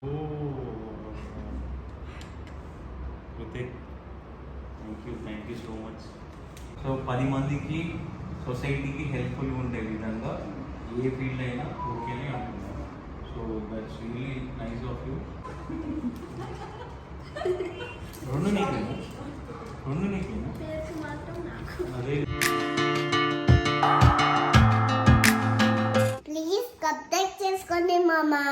Oh, Kritik, thank you so much. So 10 మందికి సొసైటీకి హెల్ప్ఫుల్గా ఉండే విధంగా ఏ ఫీల్డ్ అయినా ఓకే అని అంటున్నాను. So that's really nice of you. రెండు నీకేనా అదే. ప్లీజ్ సబ్స్క్రైబ్ చేసుకోండి మామా.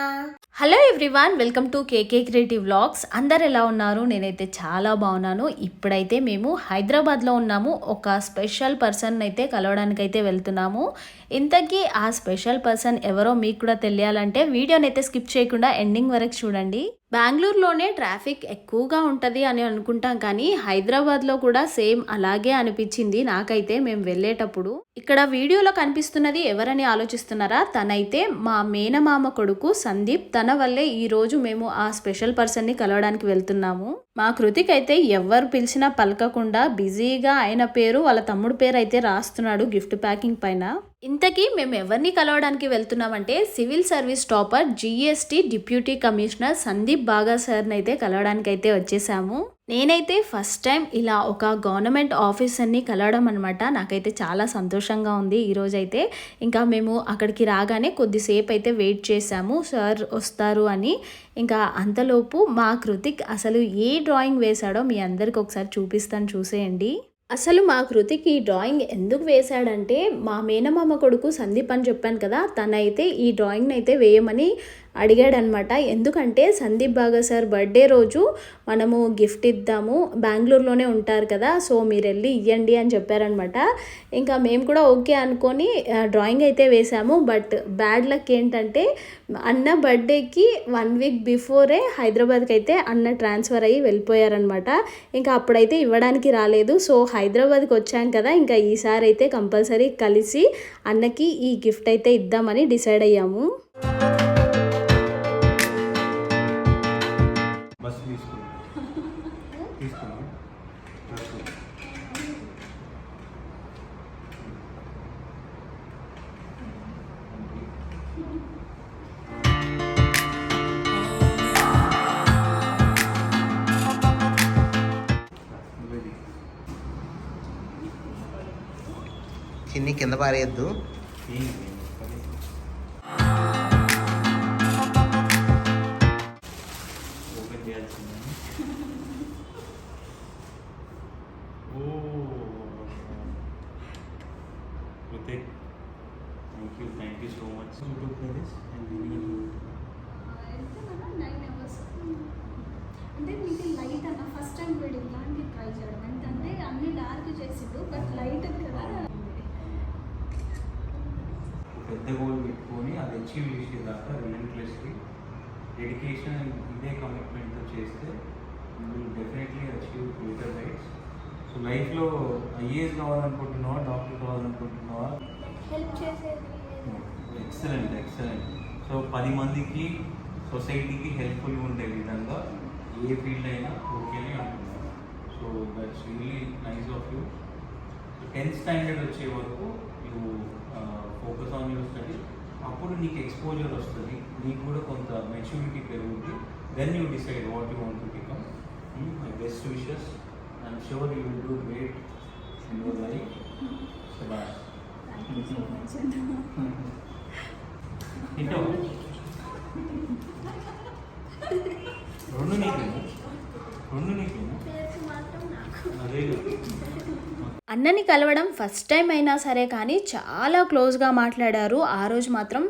Hello everyone, welcome to KK creative vlogs. అందరు ఎలా ఉన్నారు? నేనైతే చాలా బాగున్నాను. ఇప్పుడైతే మేము హైదరాబాద్లో ఉన్నాము. ఒక స్పెషల్ పర్సన్ అయితే కలవడానికి అయితే వెళ్తున్నాము. ఇంతకీ ఆ స్పెషల్ పర్సన్ ఎవరో మీకు కూడా తెలియాలంటే వీడియోని అయితే స్కిప్ చేయకుండా ఎండింగ్ వరకు చూడండి. బెంగళూరులోనే ట్రాఫిక్ ఎక్కువగా ఉంటుంది అని అనుకుంటాం, కానీ హైదరాబాద్లో కూడా సేమ్ అలాగే అనిపించింది నాకైతే మేము వెళ్ళేటప్పుడు. ఇక్కడ వీడియోలో కనిపిస్తున్నది ఎవరని ఆలోచిస్తున్నారా? తనైతే మా మేనమామ కొడుకు సందీప్. తన వల్లే ఈరోజు మేము ఆ స్పెషల్ పర్సన్ని కలవడానికి వెళ్తున్నాము. మా కృతిక్ అయితే ఎవరు పిలిచినా పలకకుండా బిజీగా ఆయన పేరు వాళ్ళ తమ్ముడు పేరు అయితే రాస్తున్నాడు గిఫ్ట్ ప్యాకింగ్ పైన. ఇంతకీ మేము ఎవరిని కలవడానికి వెళ్తున్నామంటే civil service topper GST deputy commissioner Sandeep బాగా సార్ని అయితే కలవడానికి అయితే వచ్చేసాము. నేనైతే ఫస్ట్ టైం ఇలా ఒక గవర్నమెంట్ ఆఫీసర్ని కలవడం అనమాట. నాకైతే చాలా సంతోషంగా ఉంది ఈరోజైతే. ఇంకా మేము అక్కడికి రాగానే కొద్దిసేపు అయితే వెయిట్ చేసాము సార్ వస్తారు అని. ఇంకా అంతలోపు మా కృతిక్ అసలు ఏ డ్రాయింగ్ వేశాడో మీ అందరికి ఒకసారి చూపిస్తాను, చూసేయండి. అసలు మా కృతిక్ ఈ డ్రాయింగ్ ఎందుకు వేశాడంటే, మా మేనమామ కొడుకు సందీప్ అని చెప్పాను కదా, తనైతే ఈ డ్రాయింగ్ని అయితే వేయమని అడిగాడనమాట. ఎందుకంటే సందీప్ బాగా సార్ బర్త్డే రోజు మనము గిఫ్ట్ ఇద్దాము, బెంగళూరులోనే ఉంటారు కదా, సో మీరు వెళ్ళి ఇవ్వండి అని చెప్పారనమాట. ఇంకా మేము కూడా ఓకే అనుకొని డ్రాయింగ్ అయితే వేసాము. బట్ బ్యాడ్ లక్ ఏంటంటే అన్న బర్త్డేకి 1 వీక్ బిఫోరే హైదరాబాద్కి అయితే అన్న ట్రాన్స్ఫర్ అయ్యి వెళ్ళిపోయారనమాట. ఇంకా అప్పుడైతే ఇవ్వడానికి రాలేదు. సో హైదరాబాద్కి వచ్చాం కదా, ఇంకా ఈసారి అయితే కంపల్సరీ కలిసి అన్నకి ఈ గిఫ్ట్ అయితే ఇద్దామని డిసైడ్ అయ్యాము. బస్ తీసుకున్నాం. చిన్ని కింద పారేయద్దు. ఓపెన్ చేయాల్సిందే. Kritik, thank you so much. అంటే మీకు లైట్ అన్న ఫస్ట్ టైం వీడు ఇలాంటి ట్రై చేయడం ఏంటంటే అన్ని డార్క్ చేసిండు, బట్ లైట్ కదా. పెద్ద గోల్ పెట్టుకొని అది అచీవ్ చేసేదాకా రిలెంట్లెస్లీ డెడికేషన్ ఇదే కమిట్మెంట్తో చేస్తే will definitely achieve greater heights. So లైఫ్లో ఐఏఎస్ కావాలనుకుంటున్నావా, డాక్టర్ కావాలనుకుంటున్నావా? హెల్ప్ చేసేది ఎక్సలెంట్. సో 10 మందికి సొసైటీకి హెల్ప్ఫుల్గా ఉండే విధంగా ఏ ఫీల్డ్ అయినా ఓకే అని అంటున్నాను. So that's really nice of you. 10th standard వచ్చే వరకు you focus on your study. అప్పుడు నీకు ఎక్స్పోజర్ వస్తుంది, నీకు కూడా కొంత మెచ్యూరిటీ పెరుగుతుంది. Then you decide what you want to become. My best wishes. I'm sure you will do great in your life. శభాష్. ఇంటో రెండు నీకేనా పేరు మాత్రం నాకు. అదే. అన్నని కలవడం ఫస్ట్ టైం అయినా సరే కానీ చాలా క్లోజ్గా మాట్లాడారు. ఆ రోజు మాత్రం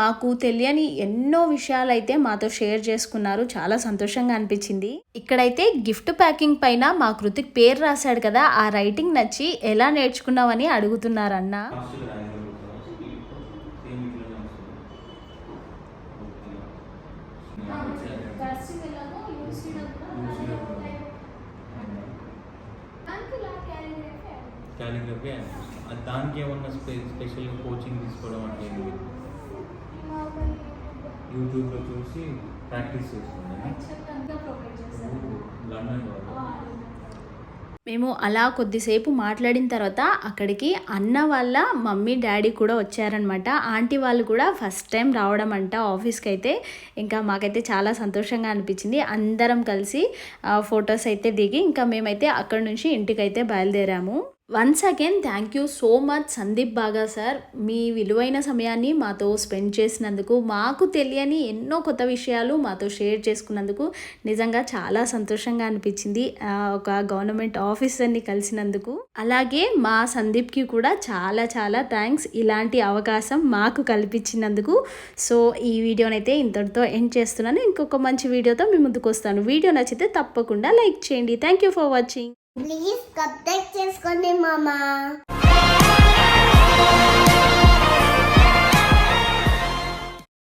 మాకు తెలియని ఎన్నో విషయాలు అయితే మాతో షేర్ చేసుకున్నారు. చాలా సంతోషంగా అనిపించింది. ఇక్కడైతే గిఫ్ట్ ప్యాకింగ్ పైన మా కృతిక్ పేరు రాశాడు కదా, ఆ రైటింగ్ నచ్చి ఎలా నేర్చుకున్నావని అడుగుతున్నారు అన్న. క్యాలిగ్రఫీ దానికి ఏమన్నా స్పెషల్ కోచింగ్ తీసుకోవడం అంటే యూట్యూబ్లో చూసి ప్రాక్టీస్ చేస్తుంది. లండన్ వాళ్ళు మేము అలా కొద్దిసేపు మాట్లాడిన తర్వాత అక్కడికి అన్న వాళ్ళ మమ్మీ డాడీ కూడా వచ్చారనమాట. ఆంటీ వాళ్ళు కూడా ఫస్ట్ టైం రావడం అంట ఆఫీస్కి అయితే. ఇంకా మాకైతే చాలా సంతోషంగా అనిపించింది. అందరం కలిసి ఫొటోస్ అయితే దిగి ఇంకా మేమైతే అక్కడ నుంచి ఇంటికైతే బయలుదేరాము. Once again thank you so much Sandeep బాగా సార్, మీ విలువైన సమయాన్ని మాతో స్పెండ్ చేసినందుకు, మాకు తెలియని ఎన్నో కొత్త విషయాలు మాతో షేర్ చేసుకున్నందుకు నిజంగా చాలా సంతోషంగా అనిపించింది. ఒక గవర్నమెంట్ ఆఫీసర్ని కలిసినందుకు. అలాగే మా సందీప్కి కూడా చాలా చాలా థ్యాంక్స్ ఇలాంటి అవకాశం మాకు కల్పించినందుకు. సో ఈ వీడియోనైతే ఇంతటితో ఎండ్ చేస్తున్నాను. ఇంకొక మంచి వీడియోతో మీ ముందుకు వస్తాను. వీడియో నచ్చితే తప్పకుండా లైక్ చేయండి. Thank you for watching. Please subscribe చేసుకోండి మామ.